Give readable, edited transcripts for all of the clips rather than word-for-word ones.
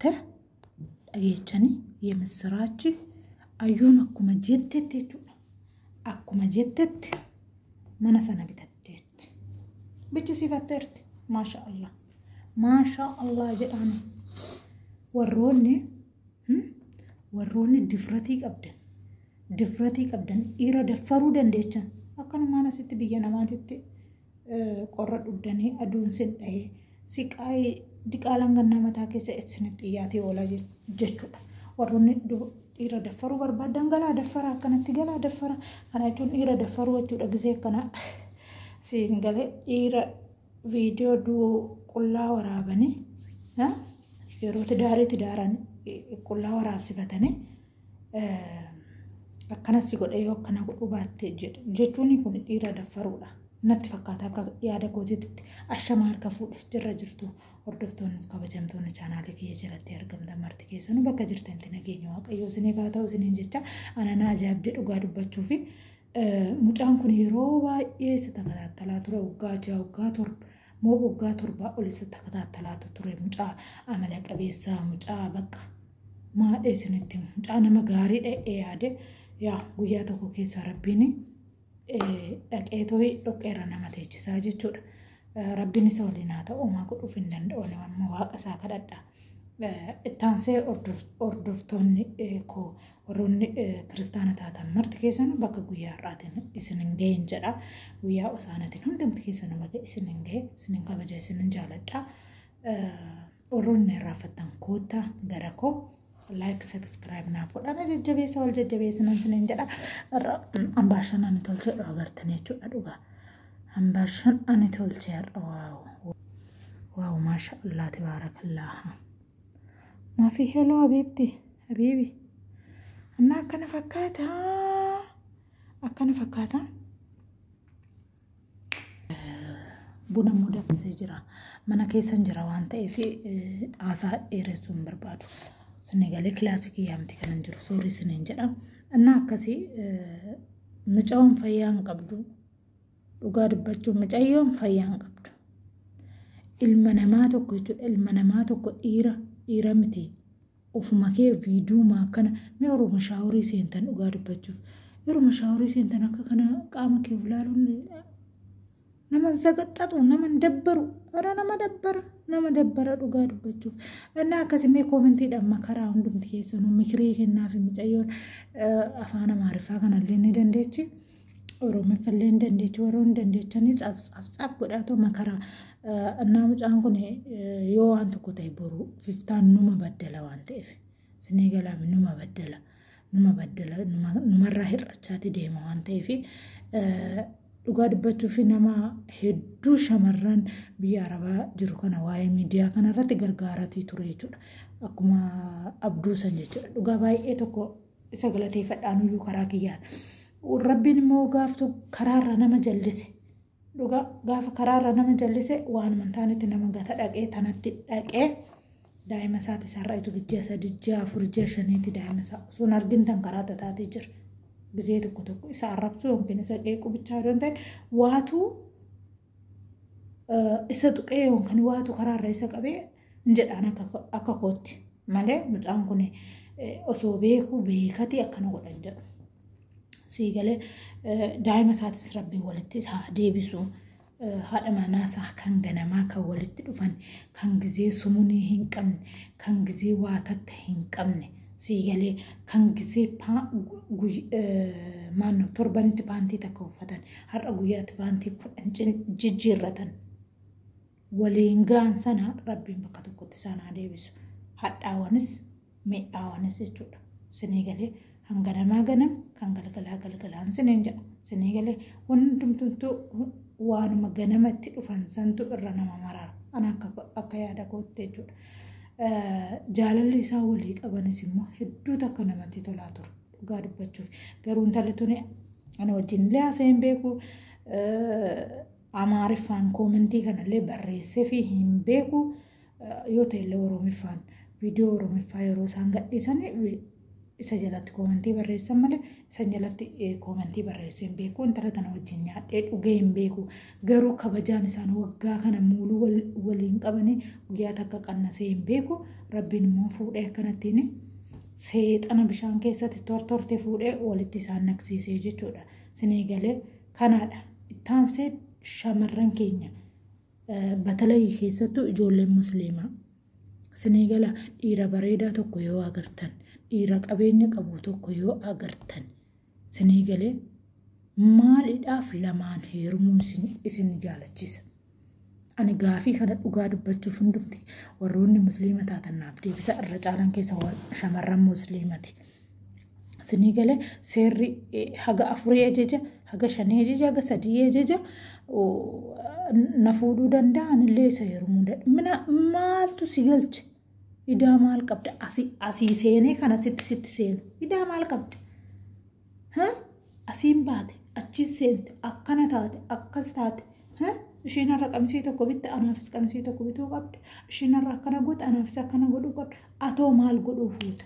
dhufte dhageechanii የምስራች ayyuun akkuma jettetti jechuudha akkuma jettetti mana sana bitatteetti bichisiifatteerti maasha Allah jedhaan warroonni difratii qabdan dhiira daffaruu dandeechan akkanumaan asitti biyya namaatitti qorra dhuddanii aduun sin dhahee siqaay diqaalan gannaa mataa keessa isinitti xiyyaatee oolaa jechuudha warroonni dhiira daffaruu barbaadan galaa daffara akkanatti galaa daffara kana jechuun dhiira daffaruu jechuudha gisee akkana siin galee dhiira viidiyoo duu qullaa waraabanii yeroo tidaaran qullaa waraabsifatanii akkanatti godhee yoo akkana godhuu baattee jechuun kun dhiira daffaruudha natti fakkaata akka yaada kootiitti ashama harka fuudhee jirra jirtu hordoftoonni kabajamtoonni chaanaalii kiyya jalatti argamtan marti keessanuu bakka jirtanitti nageenya waaqayyoo isiniif haa ta'u isiniin jecha ananaa ajaa'ibdee dhugaa dubbachuu fi mucaan kun yeroo baay'ee isa takataalaa ture waggaa 6 waggaa 7 moo waggaa 7 ol isa takataalaa ture mucaa amala qabeessa mucaa bakka maadhee isinitti mucaa nama gaarii dha'ee yaade yaa guyyaa tokko keessa rabbiin dhaqee tooyi dhoqqeera nama teechisaa jechuudha rabbiin isa waliin haa ta'u homaa godhuuf hin danda'u nama waaqa isaa kadhadha ittaansee hordoftoonni koo warroonni kiristaana taatan marti keessan bakka guyyaa har'aatiin isin hin ga'in jedha guyyaa osaanatiin hundumti keessan bakka isin hin ga'e isin hin kabaja isin hin jaaladha warroonni irraafattan koota gara koo like subscribe naaf godhana jajjabeessa wal jajjabeessinan sinin jedha ambaashan ani tolche agartanii jechuudha dhugaa ambaashan ani tolche waaw maasha Allah tabarakallah maafi hello habibi anna akkana fakkaata buna mudafisee jira mana keessan jira waan ta'eef aasaa dheeressuun barbaadu Senegalee kilaasikii yaamti kanan jiru soorii siniin jedha anna akkasii mucaan fayyaan qabdu dhugaa dubbachuu mucayyoon fayyaan qabdu ilma namaa tokko jechuudha ilma namaa tokko dhiira miti ofuma kee viidiyoo maakana mee oroma shaaworii seentan dhugaa dubbachuuf oroma shaaworii seentan akka kana qaama kee ulaaluun nama zagaxxatu nama dabbaru ara nama dabbara dhugaa dubbachuuf anna akkasii koomentiidhaan makaraa hundumti keessanuu mikirii kennaa fi mucayyoon afaan amaariffaa kanallee ni dandeechi oromiffallee ni dandeechi warroon ni dandeechanii caaf godhaatoo makaraa annaa mucaan kun yoo waan tokko ta'e boru fiftaan numa baddala waan ta'eef Senegalaami numa baddala numarraa hir'achaati deema waan ta'eef dhugaa dubbachuu fi nama hedduu shamarran biyya arabaa jiru kana waa'ee miidiyaa kanarratti gargaaratii ture jechuudha akkuma abduu san jechuudha dhugaa baay'ee tokko isa galateeffadhaan iyyuu karaa kiyyaan rabbiin immoo gaaftu karaarra nama jallise dhugaa gaafa karaarra nama jallise waan mantaanitti nama gata dhaqee tanatti dhaqee daa'ima isaati sarraitu gijjaa 3 4 5 daa'ima isaa sun argintan karaa tataatii jira gisee tokko isa arrabsu yookiin isa qeequ bichaa yoo ta'e waatu isa tuqee yookiin waatu karaarra isa qabee jedhaan akka kootti malee mucaan kun osoo beekati akkana godhan jedhu siigalee daa'ima isaatis rabbiin walitti haa deebisu haadha manaasaa kan ganamaa kan walitti dhufan kan gisee sumunii hin qabne kan gisee waa takka hin qabne siigalee kan gisee maanno torbanitti paantii takka uffatan har'a guyyaatti paantii jijjiirratan waliin gaan sana rabbiin bakka tokkotti isaan haa deebisu hadhaawanis mi'aawanis jechuudha Senegalee hanganamaa ganam kan galgalaan siniin jedha Senegalee hundumtuu waanuma ganamatti dhufan santu irra nama maraara ana akka yaada kootti jechuudha jaalalli isaa walii qabanis immoo hedduu takka namatti tolaa ture dhugaa dubbachuuf garuu intalli tuni ana wajjin illee haasa'een beeku amaariffaan koomentii kanallee barreessee fi hin beeku yoo ta'ellee oromiffaan viidiyoo oromiffaa yeroo isaan gadhiisan isa jalatti koomentii barreessan malee isa jalatti koomentii barreessan beeku intala tana wajjin nyaadhee dhugee hin beeku garuu kabajaan isaan waggaa kana muuluu waliin qabanii guyyaa takka qannasee hin beeku rabbiin immoo fuudhee akkanattiin seexana bishaan keessatti tortorte fuudhee walitti isaan naqsiisee jechuudha sinii galee kanaadha ittaansee shamarran keenya batalii keessattuu ijoolleen musliimaa sinii gala dhiira bareedaa tokko yoo agartan dhiira qabeenya qabu tokko yoo agartan sinii galee maaliidhaaf lamaan heerumuun isin jaalachiisa ani gaafii kana dhugaa dubbachuuf hundumti warroonni musliima taatanaaf deebisa irra caalan keessa shamarran musliimati sinii galee seerri haga 4 ajaja haga 5 ajaja haga 3 ajaja na fuudhuu danda'an illee isa heerumuu danda'u maaltu si galche idaa maal qabda asii seenee kana sitti seenu idaa maal qabda asiin baate achiin seente akkana taate akkas taate ishiin har'a qamisii tokko bitte anaafis qamisii tokko bituu qabda ishiin har'a akkana goote anaafis akkana godhuu qabda atoo maal godhuu fuuta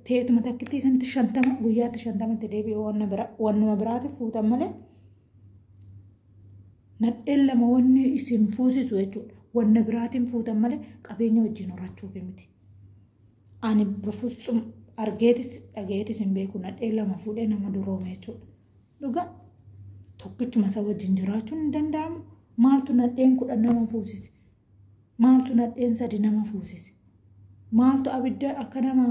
teetuma takkittii sanatti 50 guyyaatti 50tti deebi'ee wannuma biraati fuutan malee nadheen lama wanni isin fuusisu jechuudha wanna biraatiin fuutan malee qabeenya wajjin horachuuf miti ani bafuutsum argeetis dhageetis hin beeku nadheen lama fuudhee nama duroome jechuudha dhugaa tokkichuma isa wajjin jiraachuun hin danda'amu maaltu nadheen 10 nama fuusise maaltu nadheen 3 nama fuusise maaltu abidda akka nama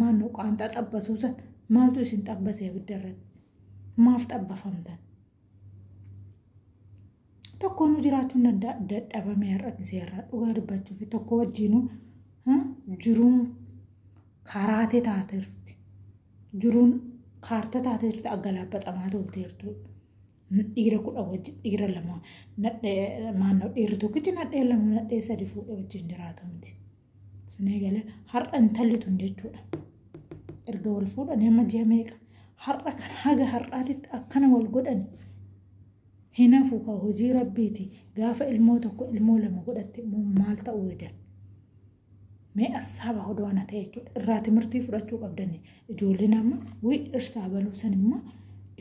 maannoo qaanxaa xabbasuusan maaltu isin xabbasee abidda irratti maaf xabbafamtan tokko nu jiraachuun dadhabame har'a giseerraa dhugaa dubbachuuf tokko wajjinu jiruun karaatee taateerti jiruun kaarta taateerti aggalaabaxamaa tolteertu dhiira 10 wajjin dhiira 2 maannoo dhiirri tokkichi nadhee 2 nadhee 3 fuudhee wajjin jiraatu miti sinee galee har'a intalli tun jechuudha erga wal fuudhanii amma ji'a meeqa har'a kan haga har'aatitti akkana wal godhani hinafu ka hojii rabbiiti gaafa ilmoo tokko ilmoo 2 godhatte maal ta'uu edan mee asaaba hodoona ta'e jechuudha irraa timirtii fudhachuu qabdanne ijoolleen amma wi irsaa baluu san immoo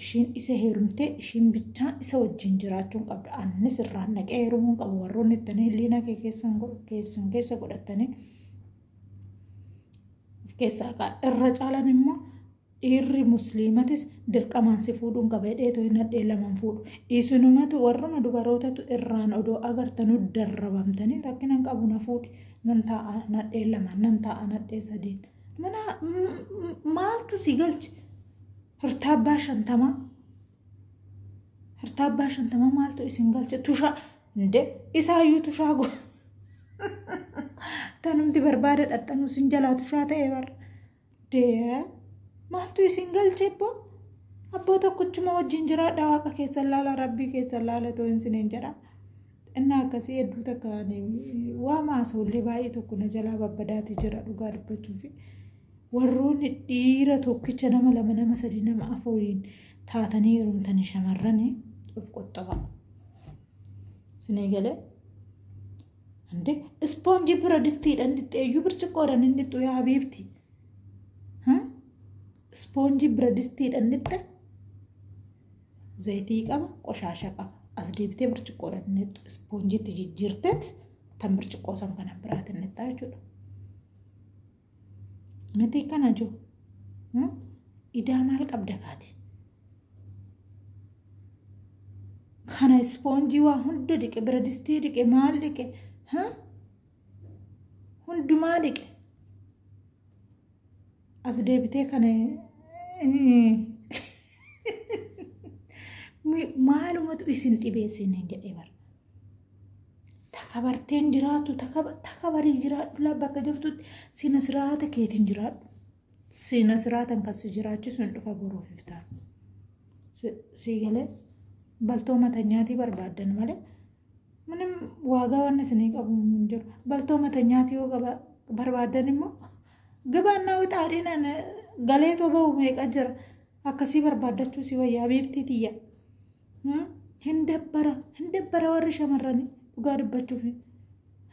ishiin isa heerumtee ishiin bichaan isa wajjin jiraachuun qabda annis irraa naqee heerumuun qabu warroonni ittanii liina keessan keessa godhatanii of keessaa irra caalan immoo dhiirri musliimatis dirqamaan si fuudhuun qabee too nadhee 2 fuudhu isinumatu warruma dubarootatu irraan odoo agartanuu darrabamtanii rakkina qabu na fuudhi nan ta'a nadhee 2 nan ta'a nadhee 3 mana maaltu si galche hirtaabbaa 50 maaltu isin galche tushaa inde isaayyuu tushaa go tanumti barbaada dhaxxanuu sin jalaa tushaa ta'e bar dee maaltu isin galche abboo tokkochuma wajjin jiraadha waaqa keessan laala rabbii keessan laala too isin jedha innaa akkasii hedduu takkaanii waa maasollee baay'ee tokko na jalaa babbadaati jira dhugaa dubbachuuf warroonni dhiira tokkicha nama 2 nama 3 nama 4 taatanii heerumtanii shamarranii of qoxxaba sinee galee ande ispoonjii bira distiidhaan dhixxeeyyuu birciqqoodhaan inni xu yaa habiibti ispoonjii bira distiidhaan dhixxe zayitii qaba qoshaasha qaba as deebitee birciqqoodhaan inni xu ispoonjiitti jijjiirteet tan birciqqoo san kana biraatiin dhixxaa jechuudha miti kana jo idaa maal qabda kaati kana ispoonjii waa hunda dhiqe bira distii dhiqe maal dhiqe hundumaa dhiqe as deebitee kana maalumatu isin dhibeessine jedhee bar takabarteen jiraatu takabarii jiraadhu la bakka jirtutti sina siraata keetiin jiraadhu sina siraatan kas jiraachisu hin dhufa boruuf iftaan si galee baltoo matanyaatii barbaadan malee ምንም ዋጋውን ስኔ ቀቡ እንጀር በልቶ መተኛት ይወ በርባደን ሞ ግባና ወጣዲና ገሌቶ በው መቀጀር አከሲ በርባዳቹ ሲወያ ቤብቲቲያ ህንደበረ ወር ሸመረኒ ዱጋድባቹ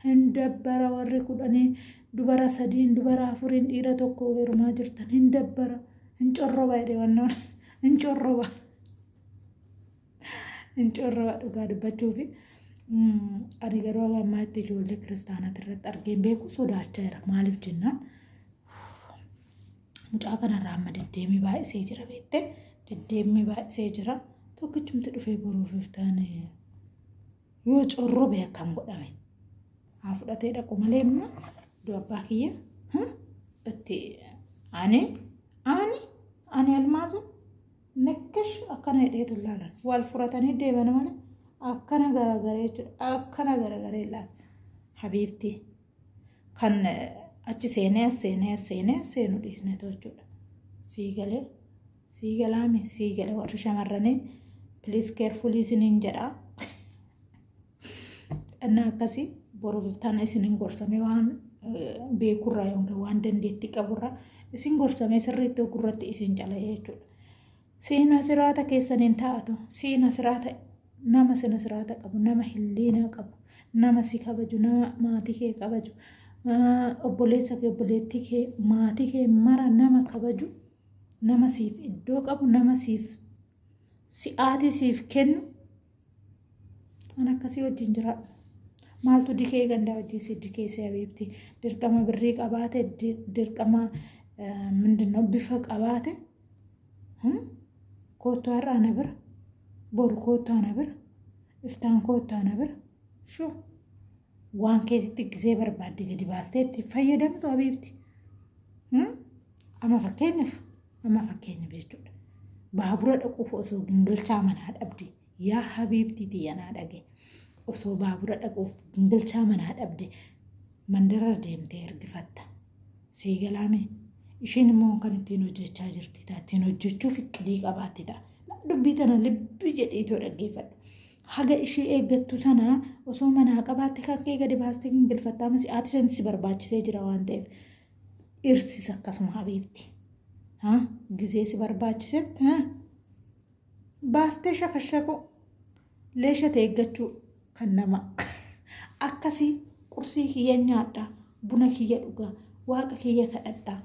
hindabbara warri kudhanii dubara sadiin dubara afuriin dhiira tokko heerumaa jirtan hindabbara hincorroba jedhe wannoon hincorroba dhugaa dubbachuufi ani garuu ammaatti ijoollee kiristaanaa irratti argeen beeku sodaachaa jira maaliif jennaan mucaa kanarraa amma deddeemii baay'isee jira beekte deddeemii baay'isee jira tokkichumti dhufee boruuf iftaan yoo corrobe akkam godhame haa fudhatee dhaqu malee immoo abbaa kiyya itti ani almaazu nekkesh akkana hidheetu ilaalan wal furatanii deeman malee akkana garagaree jechuudha akkana garagaree ilaala habiibti kan achi seenu dhiisne jechuudha siigalee warri shamarranii please carefully isiniin jedha anna akkasii boruuf iftaan isiniin gorsamee waan beekurraa yookaan waan dandeettii qaburraa isin gorsamee sirriitti gurratti isin calee jechuudha siina siraata keessaniin taa'atu siina siraata nama sina siraata qabu nama hilliina qabu nama si kabaju nama maatii kee kabaju obboleessa kee obboleettii kee maatii kee mara nama kabaju nama siif iddoo qabu nama siif si'aatii siif kennu an akkasii wajjin jiraadhu maaltu dikee gandaa wajjii dikee si habiibti dirqama birrii qabaate dirqama ምንድነው ቢፈቀባተ ኮቷራ ነበር ቦር ኮቷ ነበር iftaan ኮቷ ነበር ሹ waan keetti gisee barbaadde gadi baasteetti fayyadamtu habiibti ama fakkeenyaaf jechuudha baabura dhaquuf osoo gingilchaa manaa dhabde yaa habiibti tiyyanaa dhage osoo baabura dhaquuf gingilchaa manaa dhabde mandara deemtee ergifatta seegalaame ishiin immoo kan ittiin hojjechaa jirti ittiin hojjechuuf iqdii qabaattidha dubbii tana libbi jedhiitoo dhaggeeffadhu haga ishii eeggattu sana osoo manaa qabaatte kan kee gadi baastee gingilfattaa masi ati san si barbaachisee jira waan ta'eef irsis akkasuma habiibti gisee si barbaachisetti baastee shafashaqu leesha eeggachuu kan nama akkasii qursii kiyya nyaadhaa buna kiyya dhugaa waaqa kiyya kadhadhaa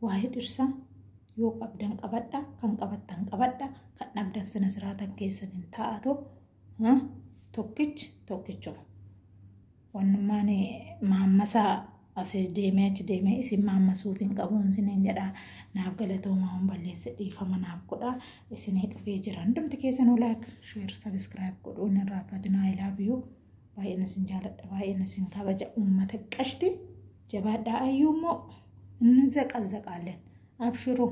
waa'ee dhirsaa yoo qabdan qabadha kan qabattan qabadha kan dhabdan sana siraatan keessaniin taa'atu tokkichuma wannummaan maammasaa asii deemee achi deemee isin maammasuuf hin qabuun isiniin jedha naaf galatoomaa waan balleesse dhiifama naaf godha isinii dhufee jira hundumti keessanuu laayik sheer sabiskiraayib godhuun irraa fatinaa ilaafiyyuu baay'een isin jaaladha baay'een isin kabaja uummata qashti jabaadhaa ayyuu immoo inni zaqalleen abshiruu